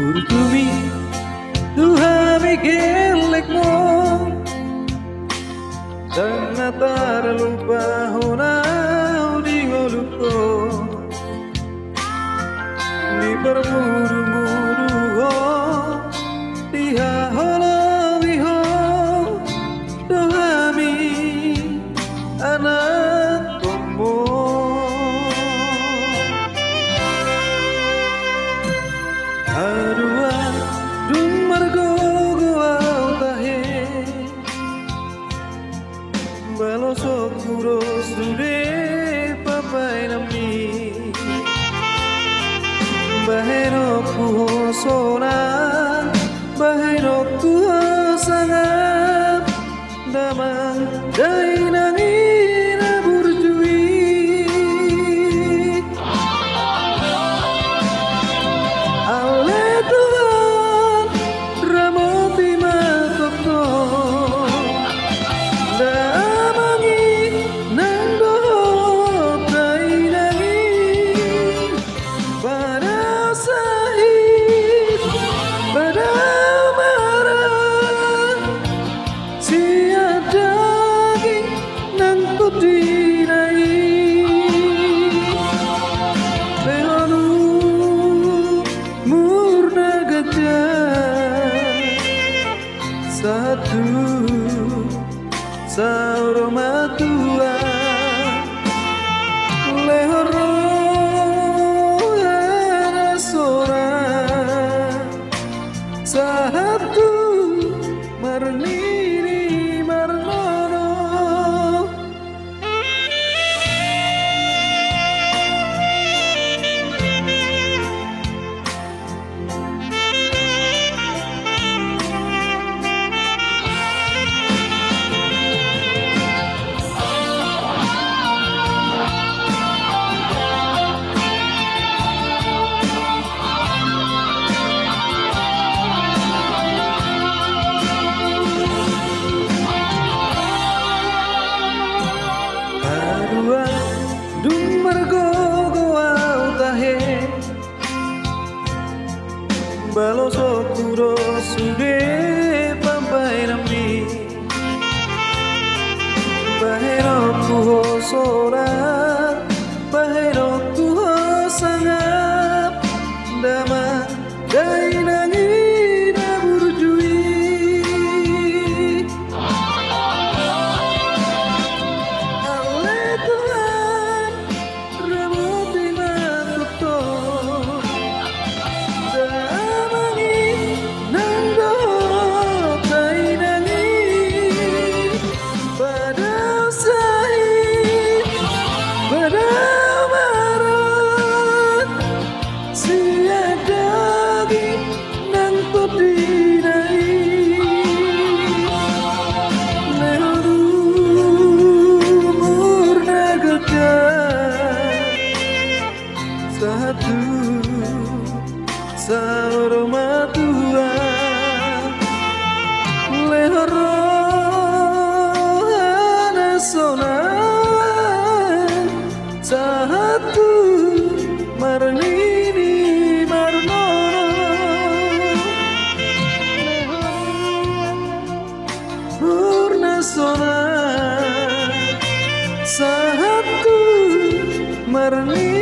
Urtumi Tuhami gelekmo Ternyata lupa honau di ngoluko Di bermuru-muru ho Diha holo wiho Tuhami anak tomo Adua dumargo goa tahe Balosok kuros dude papai nami Baheno kuho sona Baheno kuho sangat Damang dai nangina burjui Ale Tuhan ramoti matokto Damangi nando dai nangi Pada sahid pada marah Siada daging nang kudinai Leonu murna gajah Satu saurmatua Lehoro sora Satu marnini marnono Adua dumargo goa utahe Balosok kuros sude pampai nami Baheno kuho sora Baheno kuho sangat Dama dai nangina burjui Ale Tuhan ramoti matokto Damangi nando dai nangi Pada sahid pada marah Siada daging nang kudinai Leonu murna gajah Satu saurmatua Lehoro anasona Satu marnini marnono Murna sona Satu marnini